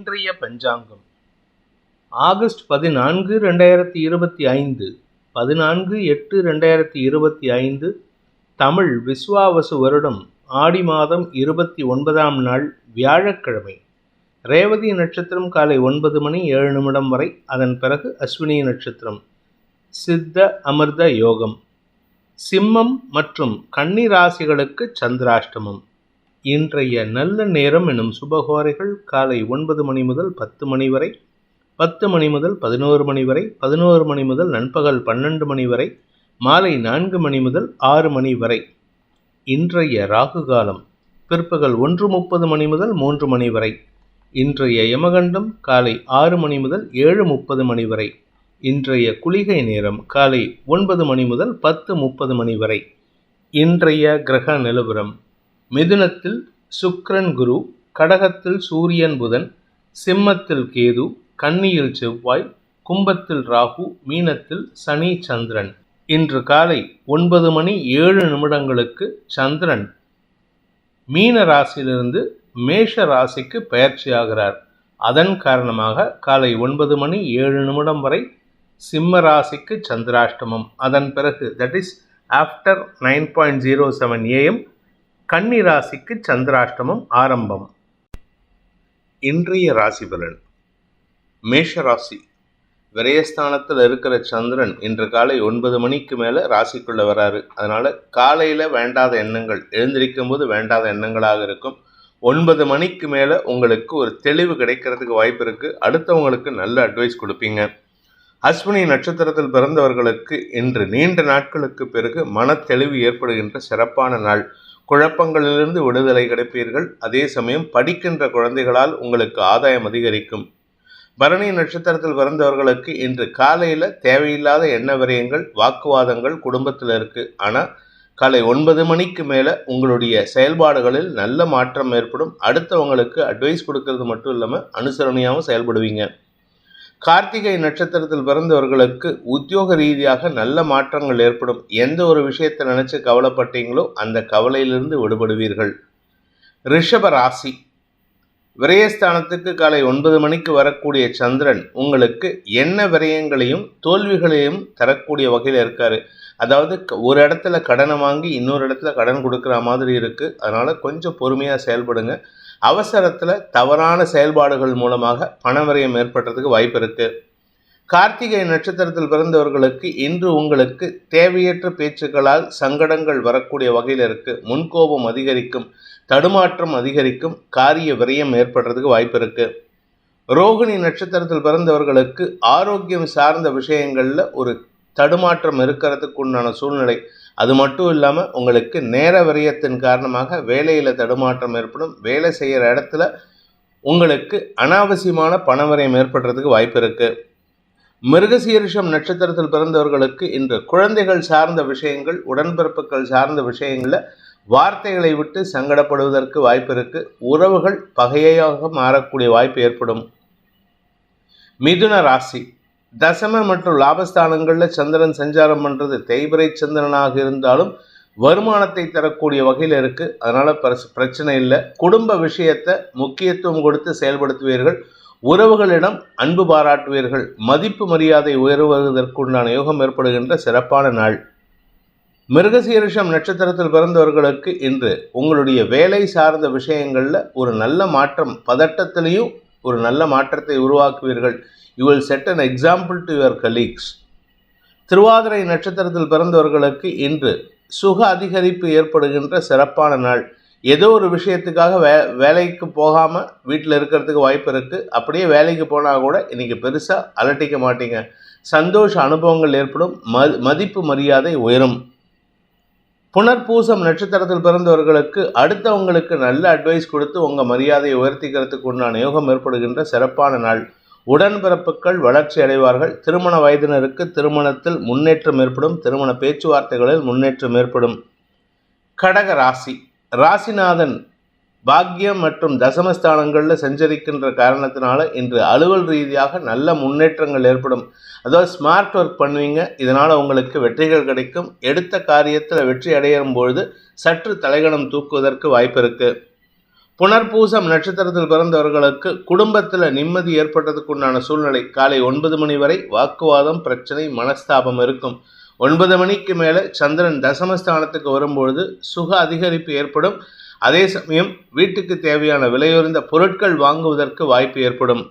இன்றைய பஞ்சாங்கம் ஆகஸ்ட் 14, 2025 14/8/2025 தமிழ் விஸ்வாவசு வருடம் ஆடி மாதம் 29ஆம் நாள் வியாழக்கிழமை. ரேவதி நட்சத்திரம் காலை 9 மணி 7 நிமிடம் வரை, அதன் பிறகு அஸ்வினி நட்சத்திரம். சித்த அமிர்த யோகம். சிம்மம் மற்றும் கன்னி ராசிகளுக்கு சந்திராஷ்டமம். இன்றைய நல்ல நேரம் எனும் சுபகோரைகள் காலை 9 மணி முதல் 10 மணி வரை, 10 மணி முதல் 11 மணி வரை, 11 மணி முதல் நண்பகல் 12 மணி வரை, மாலை 4 மணி முதல் 6 மணி வரை. இன்றைய ராகு காலம் பிற்பகல் 1:30 மணி முதல் 3 மணி வரை. இன்றைய யமகண்டம் காலை 6 மணி முதல் 7:30 மணி வரை. இன்றைய குளிகை நேரம் காலை 9 மணி முதல் 10:30 மணி வரை. இன்றைய கிரக நிலவரம்: மிதுனத்தில் சுக்கிரன் குரு, கடகத்தில் சூரியன் புதன், சிம்மத்தில் கேது, கன்னியில் செவ்வாய், கும்பத்தில் ராகு, மீனத்தில் சனி சந்திரன். இன்று காலை 9 மணி 7 நிமிடங்களுக்கு சந்திரன் மீன ராசியிலிருந்து மேஷ ராசிக்கு பெயர்ச்சியாகிறார். அதன் காரணமாக காலை 9 மணி 7 நிமிடம் வரை சிம்ம ராசிக்கு சந்திராஷ்டமம். அதன் பிறகு தட் இஸ் ஆஃப்டர் 9:07 AM கன்னி ராசிக்கு சந்திராஷ்டமம் ஆரம்பம். இன்றைய ராசி பலன்: மேஷ ராசி. விரயஸ்தானத்தில் இருக்கிற சந்திரன் இன்று காலை 9 மணிக்கு மேலே ராசிக்குள்ளே வராரு. அதனால் காலையில் வேண்டாத எண்ணங்கள், எழுந்திருக்கும் போது வேண்டாத எண்ணங்களாக இருக்கும். 9 மணிக்கு மேலே உங்களுக்கு ஒரு தெளிவு கிடைக்கிறதுக்கு வாய்ப்பு இருக்குது. அடுத்தவங்களுக்கு நல்ல அட்வைஸ் கொடுப்பீங்க. அஸ்வினி நட்சத்திரத்தில் பிறந்தவர்களுக்கு இன்று நீண்ட நாட்களுக்கு பிறகு மன தெளிவு ஏற்படுகின்ற சிறப்பான நாள். குழப்பங்களிலிருந்து விடுதலை கிடைப்பீர்கள். அதே சமயம் படிக்கின்ற குழந்தைகளால் உங்களுக்கு ஆதாயம் அதிகரிக்கும். பரணி நட்சத்திரத்தில் பிறந்தவர்களுக்கு இன்று காலையில் தேவையில்லாத எண்ண விரயங்கள், வாக்குவாதங்கள் குடும்பத்தில் இருக்குது. ஆனால் காலை 9 மணிக்கு மேலே உங்களுடைய செயல்பாடுகளில் நல்ல மாற்றம் ஏற்படும். அடுத்தவங்களுக்கு அட்வைஸ் கொடுக்கறது மட்டும் இல்லாமல் அனுசரணையாகவும் செயல்படுவீங்க. கார்த்திகை நட்சத்திரத்தில் பிறந்தவர்களுக்கு உத்தியோக ரீதியாக நல்ல மாற்றங்கள் ஏற்படும். எந்த ஒரு விஷயத்தை நினைச்சு கவலைப்பட்டீங்களோ அந்த கவலையிலிருந்து விடுபடுவீர்கள். ரிஷப ராசி. விரயஸ்தானத்துக்கு காலை 9 மணிக்கு வரக்கூடிய சந்திரன் உங்களுக்கு எண்ண விரயங்களையும் தோல்விகளையும் தரக்கூடிய வகையில் இருக்காரு. அதாவது ஒரு இடத்துல கடனை வாங்கி இன்னொரு இடத்துல கடன் கொடுக்குற மாதிரி இருக்குது. அதனால் கொஞ்சம் பொறுமையாக செயல்படுங்க. அவசரத்தில் தவறான செயல்பாடுகள் மூலமாக பணவிரயம் ஏற்படுறதுக்கு வாய்ப்பு இருக்குது. கார்த்திகை நட்சத்திரத்தில் பிறந்தவர்களுக்கு இன்று உங்களுக்கு தேவையற்ற பேச்சுக்களால் சங்கடங்கள் வரக்கூடிய வகையில் இருக்குது. முன்கோபம் அதிகரிக்கும், தடுமாற்றம் அதிகரிக்கும், காரிய விரயம் ஏற்படுறதுக்கு வாய்ப்பு இருக்குது. ரோகிணி நட்சத்திரத்தில் பிறந்தவர்களுக்கு ஆரோக்கியம் சார்ந்த விஷயங்களில் ஒரு தடுமாற்றம் இருக்கிறதுக்கு உண்டான சூழ்நிலை. அது மட்டும் இல்லாமல் உங்களுக்கு நேர விரயத்தின் காரணமாக வேலையில் தடுமாற்றம் ஏற்படும். வேலை செய்கிற இடத்துல உங்களுக்கு அனாவசியமான பணவிரயம் ஏற்படுறதுக்கு வாய்ப்பு இருக்குது. மிருகசீரிஷம் நட்சத்திரத்தில் பிறந்தவர்களுக்கு இன்று குழந்தைகள் சார்ந்த விஷயங்கள், உடன்பிறப்புகள் சார்ந்த விஷயங்களில் வார்த்தைகளை விட்டு சங்கடப்படுவதற்கு வாய்ப்பு இருக்குது. உறவுகள் பகையாக மாறக்கூடிய வாய்ப்பு ஏற்படும். மிதுன ராசி. தசம மற்றும் லாபஸ்தானங்களில் சந்திரன் சஞ்சாரம் பண்ணுறது தேய்பிரை சந்திரனாக இருந்தாலும் வருமானத்தை தரக்கூடிய வகையில் இருக்குது. அதனால் பிரச்சனை இல்லை. குடும்ப விஷயத்தை முக்கியத்துவம் கொடுத்து செயல்படுத்துவீர்கள். உறவுகளிடம் அன்பு பாராட்டுவீர்கள். மதிப்பு மரியாதை உயர்வதற்குண்டான யோகம் ஏற்படுகின்ற சிறப்பான நாள். மிருகசீரிஷம் நட்சத்திரத்தில் பிறந்தவர்களுக்கு இன்று உங்களுடைய வேலை சார்ந்த விஷயங்களில் ஒரு நல்ல மாற்றம், பதட்டத்திலையும் ஒரு நல்ல மாற்றத்தை உருவாக்குவீர்கள். You will set an example to your colleagues. Thiruvathirai நட்சத்திரத்தில் பிறந்தவர்களுக்கு இன்று சுக அதிகரிப்பு ஏற்படுகின்ற சிறப்பான நாள். ஏதோ ஒரு விஷயத்துக்காக வேலைக்கு போகாமல் வீட்டில் இருக்கிறதுக்கு வாய்ப்பு இருக்குது. அப்படியே வேலைக்கு போனால் கூட இன்றைக்கி பெருசாக அலட்டிக்க மாட்டீங்க. சந்தோஷ அனுபவங்கள் ஏற்படும். மதிப்பு மரியாதை உயரும். புனர்பூசம் நட்சத்திரத்தில் பிறந்தவர்களுக்கு அடுத்தவங்களுக்கு நல்ல அட்வைஸ் கொடுத்து உங்கள் மரியாதையை உயர்த்திக்கிறதுக்கு உண்டான யோகம் ஏற்படுகின்ற சிறப்பான நாள். உடன்பிறப்புகள் வளர்ச்சி அடைவார்கள். திருமண வயதினருக்கு திருமணத்தில் முன்னேற்றம் ஏற்படும். திருமண பேச்சுவார்த்தைகளில் முன்னேற்றம் ஏற்படும். கடக ராசி. ராசிநாதன் பாக்கியம் மற்றும் தசமஸ்தானங்களில் சஞ்சரிக்கின்ற காரணத்தினால இன்று அலுவல் ரீதியாக நல்ல முன்னேற்றங்கள் ஏற்படும். அதாவது ஸ்மார்ட் ஒர்க் பண்ணுவீங்க. இதனால் உங்களுக்கு வெற்றிகள் கிடைக்கும். எடுத்த காரியத்தில் வெற்றி அடையும் பொழுது சற்று தலைகணம் தூக்குவதற்கு வாய்ப்பு இருக்குது. புனர்பூசம் நட்சத்திரத்தில் பிறந்தவர்களுக்கு குடும்பத்தில் நிம்மதி ஏற்பட்டதுக்குண்டான சூழ்நிலை. காலை 9 மணி வரை வாக்குவாதம், பிரச்சனை, மனஸ்தாபம் இருக்கும். 9 மணிக்கு மேலே சந்திரன் தசமஸ்தானத்துக்கு வரும்பொழுது சுக அதிகரிப்பு ஏற்படும். அதே சமயம் வீட்டுக்கு தேவையான விலையுறந்த பொருட்கள் வாங்குவதற்கு வாய்ப்பு ஏற்படும்.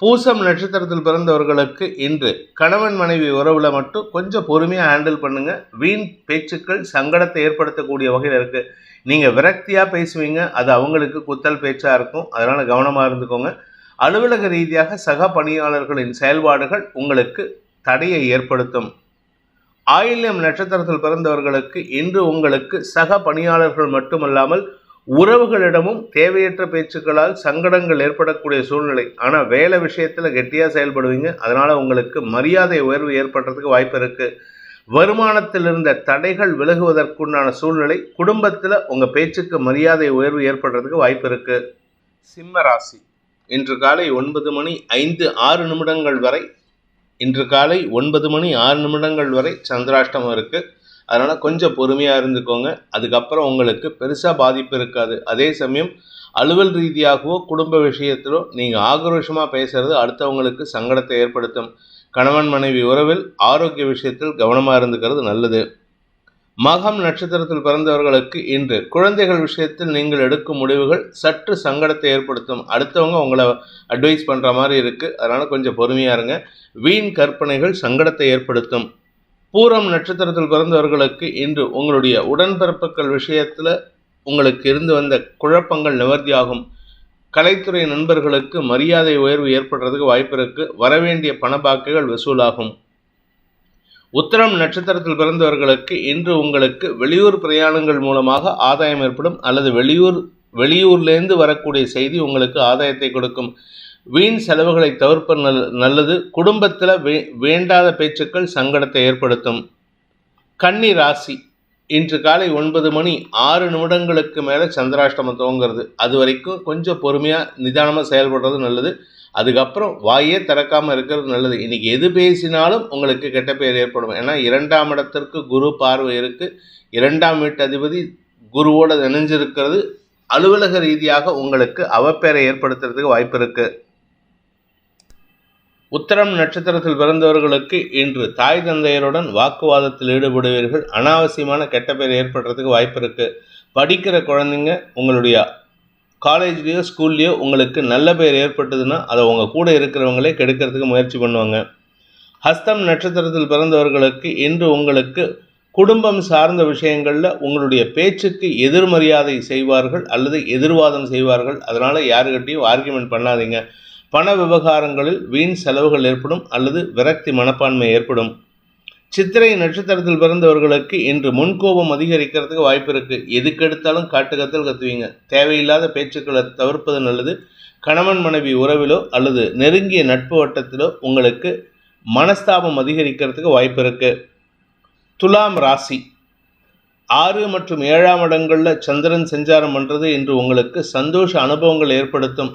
பூசம் நட்சத்திரத்தில் பிறந்தவர்களுக்கு இன்று கணவன் மனைவி உறவுல மட்டும் கொஞ்சம் பொறுமையாக ஹேண்டில் பண்ணுங்க. வீண் பேச்சுக்கள் சங்கடத்தை ஏற்படுத்தக்கூடிய வகையில் இருக்கு. நீங்கள் விரக்தியாக பேசுவீங்க, அது அவங்களுக்கு குத்தல் பேச்சாக இருக்கும். அதனால் கவனமாக இருந்துக்கோங்க. அலுவலக ரீதியாக சக பணியாளர்களின் செயல்பாடுகள் உங்களுக்கு தடையை ஏற்படுத்தும். ஆயில்யம் நட்சத்திரத்தில் பிறந்தவர்களுக்கு இன்று உங்களுக்கு சக பணியாளர்கள் மட்டுமல்லாமல் உறவுகளிடமும் தேவையற்ற பேச்சுக்களால் சங்கடங்கள் ஏற்படக்கூடிய சூழ்நிலை. ஆனால் வேலை விஷயத்தில் கெட்டியாக செயல்படுவீங்க. அதனால் உங்களுக்கு மரியாதை உயர்வு ஏற்படுறதுக்கு வாய்ப்பு இருக்குது. வருமானத்தில் இருந்த தடைகள் விலகுவதற்குண்டான சூழ்நிலை. குடும்பத்தில் உங்கள் பேச்சுக்கு மரியாதை உயர்வு ஏற்படுறதுக்கு வாய்ப்பு இருக்குது. சிம்ம ராசி. இன்று காலை 9 மணி 6 வரை இன்று காலை 9 மணி 6 வரை சந்திராஷ்டமம் இருக்குது. அதனால் கொஞ்சம் பொறுமையாக இருந்துக்கோங்க. அதுக்கப்புறம் உங்களுக்கு பெருசாக பாதிப்பு இருக்காது. அதே சமயம் அலுவல் ரீதியாகவோ குடும்ப விஷயத்திலோ நீங்கள் ஆக்ரோஷமாக பேசுகிறது அடுத்தவங்களுக்கு சங்கடத்தை ஏற்படுத்தும். கணவன் மனைவி உறவில் ஆரோக்கிய விஷயத்தில் கவனமாக இருந்துக்கிறது நல்லது. மகம் நட்சத்திரத்தில் பிறந்தவர்களுக்கு இன்று குழந்தைகள் விஷயத்தில் நீங்கள் எடுக்கும் முடிவுகள் சற்று சங்கடத்தை ஏற்படுத்தும். அடுத்தவங்க உங்களை அட்வைஸ் பண்ணுற மாதிரி இருக்குது. அதனால் கொஞ்சம் பொறுமையாக இருங்க. வீண் கற்பனைகள் சங்கடத்தை ஏற்படுத்தும். பூரம் நட்சத்திரத்தில் பிறந்தவர்களுக்கு இன்று உங்களுடைய உடன்பிறப்புகள் விஷயத்தில் உங்களுக்கு இருந்து வந்த குழப்பங்கள் நிவர்த்தியாகும். கலைத்துறை நண்பர்களுக்கு மரியாதை உயர்வு ஏற்படுறதுக்கு வாய்ப்பு இருக்குது. வரவேண்டிய பணப்பாக்குகள் வசூலாகும். உத்திரம் நட்சத்திரத்தில் பிறந்தவர்களுக்கு இன்று உங்களுக்கு வெளியூர் பிரயாணங்கள் மூலமாக ஆதாயம் ஏற்படும். அல்லது வெளியூர்லேருந்து வரக்கூடிய செய்தி உங்களுக்கு ஆதாயத்தை கொடுக்கும். வீண் செலவுகளை தவிர்ப்பது நல்லது. குடும்பத்தில் வேண்டாத பேச்சுக்கள் சங்கடத்தை ஏற்படுத்தும். கன்னி ராசி. இன்று காலை 9 மணி 6 மேலே சந்திராஷ்டமம் துவங்கிறது. அது வரைக்கும் கொஞ்சம் பொறுமையாக நிதானமாக செயல்படுறது நல்லது. அதுக்கப்புறம் வாயே திறக்காமல் இருக்கிறது நல்லது. இன்றைக்கி எது பேசினாலும் உங்களுக்கு கெட்ட பெயர் ஏற்படும். ஏன்னா 2ஆம் இடத்திற்கு குரு பார்வை இருக்குது. 2ஆம் வீட்டு அதிபதி குருவோடு இணைஞ்சிருக்கிறது. அலுவலக ரீதியாக உங்களுக்கு அவப்பெயரை ஏற்படுத்துறதுக்கு வாய்ப்பு இருக்குது. உத்திரம் நட்சத்திரத்தில் பிறந்தவர்களுக்கு இன்று தாய் தந்தையருடன் வாக்குவாதத்தில் ஈடுபடுவீர்கள். அனாவசியமான கெட்ட பெயர் ஏற்படுறதுக்கு வாய்ப்பு இருக்குது. படிக்கிற குழந்தைங்க உங்களுடைய காலேஜ்லேயோ ஸ்கூல்லையோ உங்களுக்கு நல்ல பெயர் ஏற்பட்டதுன்னா அதை உங்கள் கூட இருக்கிறவங்களே கெடுக்கிறதுக்கு முயற்சி பண்ணுவாங்க. ஹஸ்தம் நட்சத்திரத்தில் பிறந்தவர்களுக்கு இன்று உங்களுக்கு குடும்பம் சார்ந்த விஷயங்களில் உங்களுடைய பேச்சுக்கு எதிர்மரியாதை செய்வார்கள் அல்லது எதிர்வாதம் செய்வார்கள். அதனால் யாருக்கிட்டையும் ஆர்கியூமெண்ட் பண்ணாதீங்க. பண விவகாரங்களில் வீண் செலவுகள் ஏற்படும் அல்லது விரக்தி மனப்பான்மை ஏற்படும். சித்திரை நட்சத்திரத்தில் பிறந்தவர்களுக்கு இன்று முன்கோபம் அதிகரிக்கிறதுக்கு வாய்ப்பு இருக்குது. எதுக்கெடுத்தாலும் காட்டுக்கத்தல் கத்துவீங்க. தேவையில்லாத பேச்சுக்களை தவிர்ப்பது நல்லது. கணவன் மனைவி உறவிலோ அல்லது நெருங்கிய நட்பு வட்டத்திலோ உங்களுக்கு மனஸ்தாபம் அதிகரிக்கிறதுக்கு வாய்ப்பு இருக்குது. துலாம் ராசி. 6 மற்றும் 7ஆம் இடங்களில் சந்திரன் சஞ்சாரம் பண்ணுறது இன்று உங்களுக்கு சந்தோஷ அனுபவங்கள் ஏற்படுத்தும்.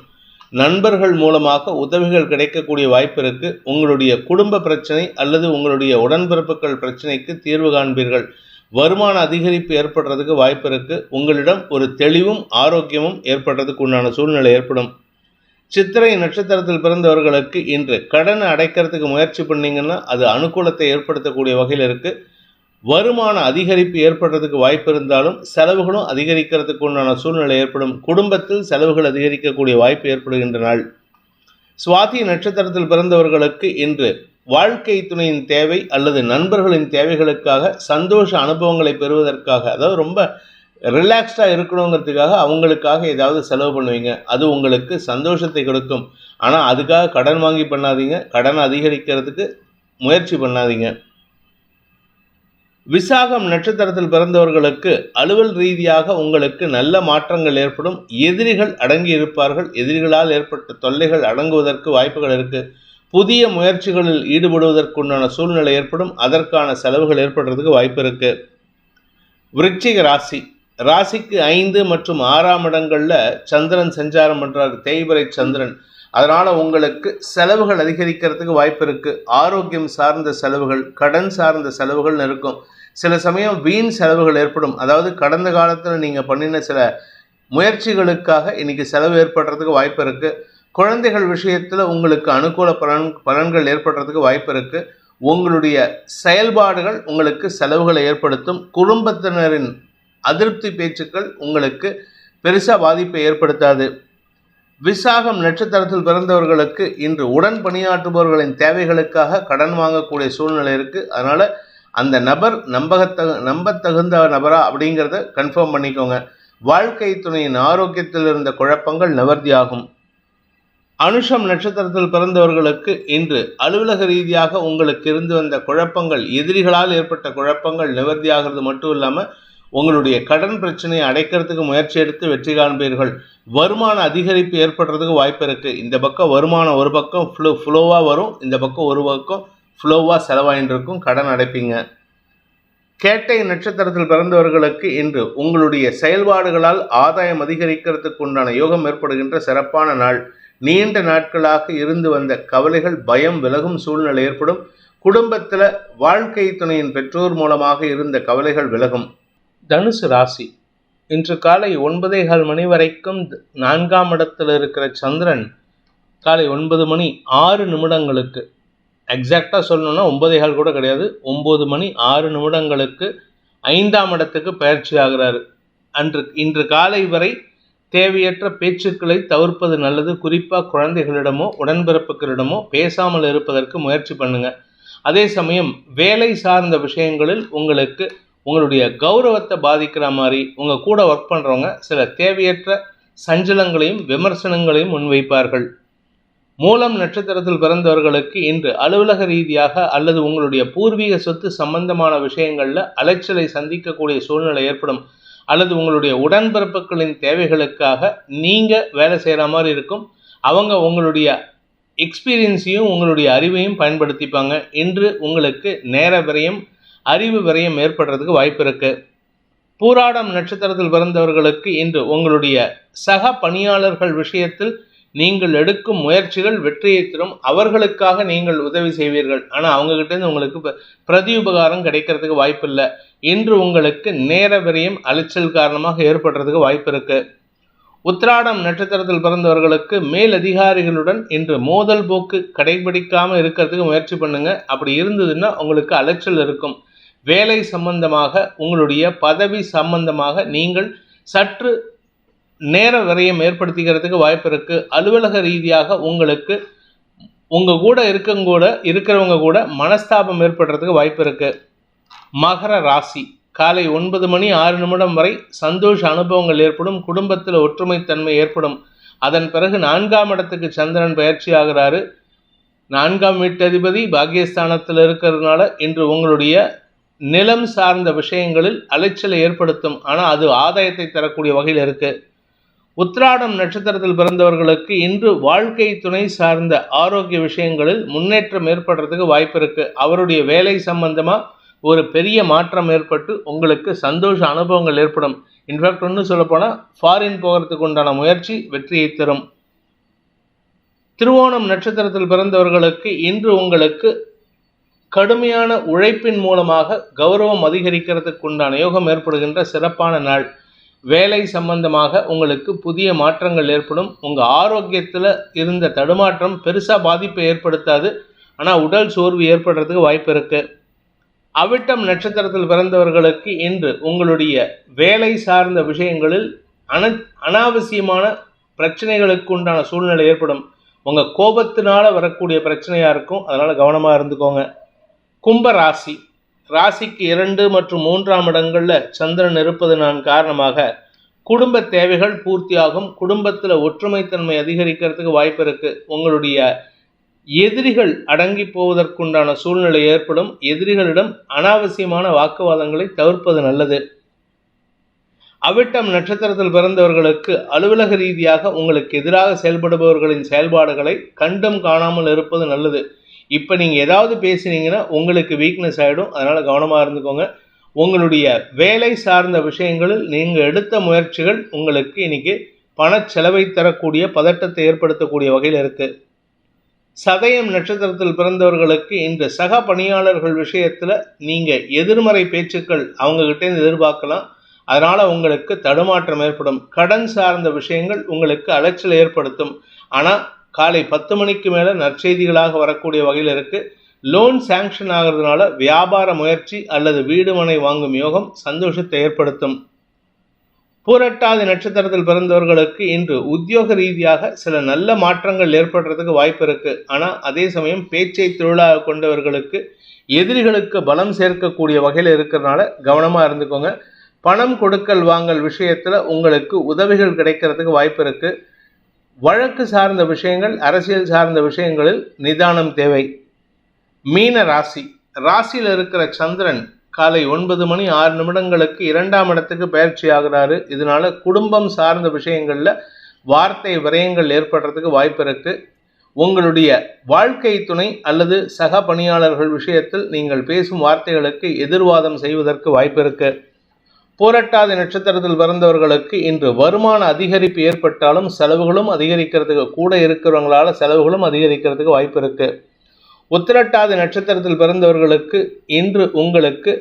நண்பர்கள் மூலமாக உதவிகள் கிடைக்கக்கூடிய வாய்ப்பு இருக்குது. உங்களுடைய குடும்ப பிரச்சனை அல்லது உங்களுடைய உடன்பிறப்புகள் பிரச்சனைக்கு தீர்வு காண்பீர்கள். வருமான அதிகரிப்பு ஏற்படுறதுக்கு வாய்ப்பு இருக்குது. உங்களிடம் ஒரு தெளிவும் ஆரோக்கியமும் ஏற்படுறதுக்கு உண்டான சூழ்நிலை ஏற்படும். சித்திரை நட்சத்திரத்தில் பிறந்தவர்களுக்கு இன்று கடனை அடைக்கிறதுக்கு முயற்சி பண்ணிங்கன்னா அது அனுகூலத்தை ஏற்படுத்தக்கூடிய வகையில் இருக்குது. வருமான அதிகரிப்பு ஏற்படுறதுக்கு வாய்ப்பு இருந்தாலும் செலவுகளும் அதிகரிக்கிறதுக்கு உண்டான சூழ்நிலை ஏற்படும். குடும்பத்தில் செலவுகள் அதிகரிக்கக்கூடிய வாய்ப்பு ஏற்படுகின்ற நாள். சுவாதி நட்சத்திரத்தில் பிறந்தவர்களுக்கு இன்று வாழ்க்கை துணையின் தேவை அல்லது நண்பர்களின் தேவைகளுக்காக சந்தோஷ அனுபவங்களை பெறுவதற்காக, அதாவது ரொம்ப ரிலாக்ஸ்டாக இருக்கணுங்கிறதுக்காக அவங்களுக்காக ஏதாவது செலவு பண்ணுவீங்க. அது உங்களுக்கு சந்தோஷத்தை கொடுக்கும். ஆனால் அதுக்காக கடன் வாங்கி பண்ணாதீங்க. கடன் அதிகரிக்கிறதுக்கு முயற்சி பண்ணாதீங்க. விசாகம் நட்சத்திரத்தில் பிறந்தவர்களுக்கு அலுவல் ரீதியாக உங்களுக்கு நல்ல மாற்றங்கள் ஏற்படும். எதிரிகள் அடங்கி இருப்பார்கள். எதிரிகளால் ஏற்பட்ட தொல்லைகள் அடங்குவதற்கு வாய்ப்புகள் இருக்குது. புதிய முயற்சிகளில் ஈடுபடுவதற்குண்டான சூழ்நிலை ஏற்படும். அதற்கான செலவுகள் ஏற்படுறதுக்கு வாய்ப்பு இருக்குது. விருச்சிக ராசி. ராசிக்கு 5 மற்றும் 6ஆம் இடங்களில் சந்திரன் சஞ்சாரம் பண்ணுறார். தேய்பிறை சந்திரன். அதனால் உங்களுக்கு செலவுகள் அதிகரிக்கிறதுக்கு வாய்ப்பு இருக்குது. ஆரோக்கியம் சார்ந்த செலவுகள், கடன் சார்ந்த செலவுகள்னு இருக்கும். சில சமயம் வீண் செலவுகள் ஏற்படும். அதாவது கடந்த காலத்தில் நீங்கள் பண்ணின சில முயற்சிகளுக்காக இன்னைக்கு செலவு ஏற்படுறதுக்கு வாய்ப்பு இருக்கு. குழந்தைகள் விஷயத்துல உங்களுக்கு அனுகூல பலன்கள் ஏற்படுறதுக்கு வாய்ப்பு இருக்கு. உங்களுடைய செயல்பாடுகள் உங்களுக்கு செலவுகளை ஏற்படுத்தும். குடும்பத்தினரின் அதிருப்தி பேச்சுக்கள் உங்களுக்கு பெருசா பாதிப்பை ஏற்படுத்தாது. விசாகம் நட்சத்திரத்தில் பிறந்தவர்களுக்கு இன்று உடன் பணியாற்றுபவர்களின் தேவைகளுக்காக கடன் வாங்கக்கூடிய சூழ்நிலை இருக்கு. அதனால அந்த நபர் நம்பத்தகுந்த நபரா அப்படிங்கிறத கன்ஃபார்ம் பண்ணிக்கோங்க. வாழ்க்கை துணையின் ஆரோக்கியத்தில் இருந்த குழப்பங்கள் நிவர்த்தியாகும். அனுஷம் நட்சத்திரத்தில் பிறந்தவர்களுக்கு இன்று அலுவலக ரீதியாக உங்களுக்கு இருந்து வந்த குழப்பங்கள், எதிரிகளால் ஏற்பட்ட குழப்பங்கள் நிவர்த்தியாகிறது மட்டும் இல்லாமல் உங்களுடைய கடன் பிரச்சனையை அடைக்கிறதுக்கு முயற்சி எடுத்து வெற்றி காண்பீர்கள். வருமான அதிகரிப்பு ஏற்படுறதுக்கு வாய்ப்பு இருக்குது. இந்த பக்கம் வருமானம் ஒரு பக்கம் ஃப்ளோவாக வரும், இந்த பக்கம் ஒரு பக்கம் ஃப்ளோவாக செலவாயின்னு இருக்கும், கடன் அடைப்பீங்க. கேட்டை நட்சத்திரத்தில் பிறந்தவர்களுக்கு இன்று உங்களுடைய செயல்பாடுகளால் ஆதாயம் அதிகரிக்கிறதுக்கு உண்டான யோகம் ஏற்படுகின்ற சிறப்பான நாள். நீண்ட நாட்களாக இருந்து வந்த கவலைகள், பயம் விலகும் சூழ்நிலை ஏற்படும். குடும்பத்தில் வாழ்க்கை துணையின் பெற்றோர் மூலமாக இருந்த கவலைகள் விலகும். தனுசு ராசி, இன்று காலை 9:15 மணி வரைக்கும் 4ஆம் இடத்தில் இருக்கிற சந்திரன் காலை 9 மணி 6 நிமிடங்களுக்கு, எக்ஸாக்டாக சொல்லணும்னா 9:15 கூட கிடையாது, 9 மணி 6 நிமிடங்களுக்கு 5ஆம் இடத்துக்கு பயிற்சி ஆகிறாரு. இன்று காலை வரை தேவையற்ற பேச்சுக்களை தவிர்ப்பது நல்லது. குறிப்பாக குழந்தைகளிடமோ உடன்பிறப்புகளிடமோ பேசாமல் இருப்பதற்கு முயற்சி பண்ணுங்க. அதே சமயம் வேலை சார்ந்த விஷயங்களில் உங்களுடைய கௌரவத்தை பாதிக்கிற மாதிரி உங்கள் கூட ஒர்க் பண்ணுறவங்க சில தேவையற்ற சஞ்சலங்களையும் விமர்சனங்களையும் முன்வைப்பார்கள். மூலம் நட்சத்திரத்தில் பிறந்தவர்களுக்கு இன்று அலுவலக ரீதியாக அல்லது உங்களுடைய பூர்வீக சொத்து சம்பந்தமான விஷயங்களில் அலைச்சலை சந்திக்கக்கூடிய சூழ்நிலை ஏற்படும். அல்லது உங்களுடைய உடன்பிறப்புகளின் தேவைகளுக்காக நீங்கள் வேலை செய்கிற மாதிரி இருக்கும். அவங்க உங்களுடைய எக்ஸ்பீரியன்ஸையும் உங்களுடைய அறிவையும் பயன்படுத்திப்பாங்க. இன்று உங்களுக்கு நேர விரயம், அறிவு விரயம் ஏற்படுறதுக்கு வாய்ப்பு இருக்கு. பூராடம் நட்சத்திரத்தில் பிறந்தவர்களுக்கு இன்று உங்களுடைய சக பணியாளர்கள் விஷயத்தில் நீங்கள் எடுக்கும் முயற்சிகள் வெற்றியை தரும். அவர்களுக்காக நீங்கள் உதவி செய்வீர்கள். ஆனால் அவங்ககிட்டேருந்து உங்களுக்கு பிரதியுபகாரம் கிடைக்கிறதுக்கு வாய்ப்பு இல்லை. இன்று உங்களுக்கு நேர விரயம் அலைச்சல் காரணமாக ஏற்படுறதுக்கு வாய்ப்பு இருக்கு. உத்திராடம் நட்சத்திரத்தில் பிறந்தவர்களுக்கு மேல் அதிகாரிகளுடன் இன்று மோதல் போக்கு கடைபிடிக்காமல் இருக்கிறதுக்கு முயற்சி பண்ணுங்க. அப்படி இருந்ததுன்னா உங்களுக்கு அலைச்சல் இருக்கும். வேலை சம்பந்தமாக, உங்களுடைய பதவி சம்பந்தமாக நீங்கள் சற்று நேர விரயம் ஏற்படுத்திக்கிறதுக்கு வாய்ப்பு இருக்கு. அலுவலக ரீதியாக உங்களுக்கு உங்க கூட இருக்கிறவங்க கூட மனஸ்தாபம் ஏற்படுறதுக்கு வாய்ப்பு இருக்கு. மகர ராசி, காலை 9 மணி 6 நிமிடம் வரை சந்தோஷ அனுபவங்கள் ஏற்படும். குடும்பத்தில் ஒற்றுமைத்தன்மை ஏற்படும். அதன் பிறகு 4ஆம் இடத்துக்கு சந்திரன் பயிற்சி ஆகிறாரு. 4ஆம் வீட்டதிபதி பாக்கியஸ்தானத்தில் இருக்கிறதுனால இன்று உங்களுடைய நிலம் சார்ந்த விஷயங்களில் அலைச்சலை ஏற்படுத்தும். ஆனால் அது ஆதாயத்தை தரக்கூடிய வகையில் இருக்கு. உத்திராடம் நட்சத்திரத்தில் பிறந்தவர்களுக்கு இன்று வாழ்க்கை துணை சார்ந்த ஆரோக்கிய விஷயங்களில் முன்னேற்றம் ஏற்படுறதுக்கு வாய்ப்பு இருக்கு. அவருடைய வேலை சம்பந்தமா ஒரு பெரிய மாற்றம் ஏற்பட்டு உங்களுக்கு சந்தோஷ அனுபவங்கள் ஏற்படும். இன்ஃபேக்ட் ஒன்று சொல்லப்போனால் ஃபாரின் போகிறதுக்கு உண்டான முயற்சி வெற்றியை தரும். திருவோணம் நட்சத்திரத்தில் பிறந்தவர்களுக்கு இன்று உங்களுக்கு கடுமையான உழைப்பின் மூலமாக கௌரவம் அதிகரிக்கிறதுக்கு உண்டான யோகம் ஏற்படுகின்ற சிறப்பான நாள். வேலை சம்பந்தமாக உங்களுக்கு புதிய மாற்றங்கள் ஏற்படும். உங்கள் ஆரோக்கியத்தில் இருந்த தடுமாற்றம் பெருசாக பாதிப்பை ஏற்படுத்தாது. ஆனால் உடல் சோர்வு ஏற்படுறதுக்கு வாய்ப்பு இருக்கு. அவிட்டம் நட்சத்திரத்தில் பிறந்தவர்களுக்கு இன்று உங்களுடைய வேலை சார்ந்த விஷயங்களில் அனாவசியமான பிரச்சனைகளுக்கு உண்டான சூழ்நிலை ஏற்படும். உங்கள் கோபத்தினால வரக்கூடிய பிரச்சனையாக இருக்கும். அதனால் கவனமாக இருந்துக்கோங்க. கும்ப ராசி, ராசிக்கு 2 மற்றும் 3ஆம் இடங்களில் சந்திரன் இருப்பது காரணமாக குடும்ப தேவைகள் பூர்த்தியாகும். குடும்பத்தில் ஒற்றுமைத்தன்மை அதிகரிக்கிறதுக்கு வாய்ப்பு இருக்கு. உங்களுடைய எதிரிகள் அடங்கி போவதற்குண்டான சூழ்நிலை ஏற்படும். எதிரிகளிடம் அனாவசியமான வாக்குவாதங்களை தவிர்ப்பது நல்லது. அவிட்டம் நட்சத்திரத்தில் பிறந்தவர்களுக்கு அலுவலக ரீதியாக உங்களுக்கு எதிராக செயல்படுபவர்களின் செயல்பாடுகளை கண்டும் காணாமல் இருப்பது நல்லது. இப்போ நீங்கள் ஏதாவது பேசினீங்கன்னா உங்களுக்கு வீக்னஸ் ஆகிடும். அதனால் கவனமாக இருந்துக்கோங்க. உங்களுடைய வேலை சார்ந்த விஷயங்களில் நீங்கள் எடுத்த முயற்சிகள் உங்களுக்கு இன்னைக்கு பணச்செலவை தரக்கூடிய பதட்டத்தை ஏற்படுத்தக்கூடிய வகையில் இருக்குது. சதயம் நட்சத்திரத்தில் பிறந்தவர்களுக்கு இந்த சக பணியாளர்கள் விஷயத்தில் நீங்கள் எதிர்மறை பேச்சுக்கள் அவங்ககிட்டேருந்து எதிர்பார்க்கலாம். அதனால் உங்களுக்கு தடுமாற்றம் ஏற்படும். கடன் சார்ந்த விஷயங்கள் உங்களுக்கு அலைச்சல் ஏற்படுத்தும். ஆனால் காலை 10 மணிக்கு மேலே நற்செய்திகளாக வரக்கூடிய வகையில் இருக்குது. லோன் சாங்ஷன் ஆகிறதுனால வியாபார முயற்சி அல்லது வீடு மனை வாங்கும் யோகம் சந்தோஷத்தை ஏற்படுத்தும். பூரட்டாதி நட்சத்திரத்தில் பிறந்தவர்களுக்கு இன்று உத்தியோக ரீதியாக சில நல்ல மாற்றங்கள் ஏற்படுறதுக்கு வாய்ப்பு இருக்குது. ஆனால் அதே சமயம் பேச்சை தொழிலாக கொண்டவர்களுக்கு எதிரிகளுக்கு பலம் சேர்க்கக்கூடிய வகையில் இருக்கிறதுனால கவனமாக இருந்துக்கோங்க. பணம் கொடுக்கல் வாங்கல் விஷயத்தில் உங்களுக்கு உதவிகள் கிடைக்கிறதுக்கு வாய்ப்பு இருக்குது. வழக்கு சார்ந்த விஷயங்கள், அரசியல் சார்ந்த விஷயங்களில் நிதானம் தேவை. மீன ராசியில் இருக்கிற சந்திரன் காலை 9 மணி 6 நிமிடங்களுக்கு 2ஆம் இடத்துக்கு பயிற்சி ஆகிறாரு. இதனால குடும்பம் சார்ந்த விஷயங்களில் வார்த்தை விரயங்கள் ஏற்படுறதுக்கு வாய்ப்பு இருக்குது. உங்களுடைய வாழ்க்கை துணை அல்லது சக பணியாளர்கள் விஷயத்தில் நீங்கள் பேசும் வார்த்தைகளுக்கு எதிர்வாதம் செய்வதற்கு வாய்ப்பு இருக்குது. பூரட்டாதி நட்சத்திரத்தில் பிறந்தவர்களுக்கு இன்று வருமான அதிகரிப்பு ஏற்பட்டாலும் செலவுகளும் அதிகரிக்கிறதுக்கு, கூட இருக்கிறவங்களால செலவுகளும் அதிகரிக்கிறதுக்கு வாய்ப்பு இருக்குது. உத்திரட்டாதி நட்சத்திரத்தில் பிறந்தவர்களுக்கு இன்று உங்களுக்கு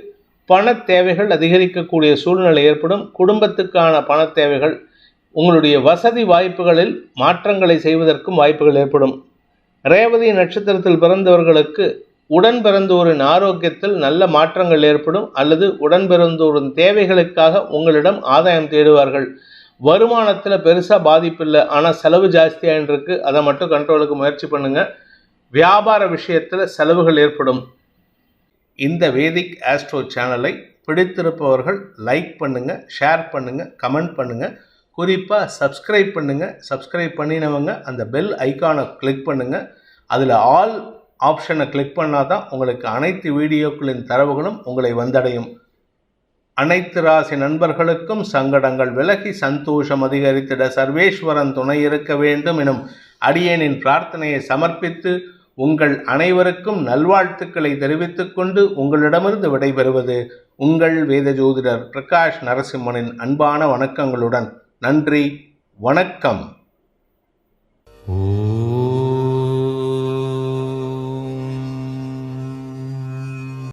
பண தேவைகள் அதிகரிக்கக்கூடிய சூழ்நிலை ஏற்படும். குடும்பத்துக்கான பண தேவைகள், உங்களுடைய வசதி வாய்ப்புகளில் மாற்றங்களை செய்வதற்கும் வாய்ப்புகள் ஏற்படும். ரேவதி நட்சத்திரத்தில் பிறந்தவர்களுக்கு உடன் பிறந்தோரின் ஆரோக்கியத்தில் நல்ல மாற்றங்கள் ஏற்படும் அல்லது உடன் பிறந்தோரின் தேவைகளுக்காக உங்களிடம் ஆதாயம் தேடுவார்கள். வருமானத்தில் பெருசாக பாதிப்பு இல்லை, ஆனால் செலவு ஜாஸ்தியாக இருக்கு. அதை மட்டும் கண்ட்ரோலுக்கு முயற்சி பண்ணுங்கள். வியாபார விஷயத்தில் செலவுகள் ஏற்படும். இந்த வேதிக் ஆஸ்ட்ரோ சேனலை பிடித்திருப்பவர்கள் லைக் பண்ணுங்கள், ஷேர் பண்ணுங்கள், கமெண்ட் பண்ணுங்கள். குறிப்பாக சப்ஸ்கிரைப் பண்ணுங்கள். சப்ஸ்கிரைப் பண்ணினவங்க அந்த பெல் ஐக்கானை கிளிக் பண்ணுங்கள். அதில் ஆல் ஆப்ஷனை கிளிக் பண்ணால் தான் உங்களுக்கு அனைத்து வீடியோக்களின் தரவுகளும் உங்களை வந்தடையும். அனைத்து ராசி நண்பர்களுக்கும் சங்கடங்கள் விலகி சந்தோஷம் அதிகரித்திட சர்வேஸ்வரன் துணை இருக்க வேண்டும் எனும் அடியேனின் பிரார்த்தனையை சமர்ப்பித்து உங்கள் அனைவருக்கும் நல்வாழ்த்துக்களை தெரிவித்துக் கொண்டு உங்களிடமிருந்து விடைபெறுவது உங்கள் வேத ஜோதிடர் பிரகாஷ் நரசிம்மனின் அன்பான வணக்கங்களுடன். நன்றி, வணக்கம்.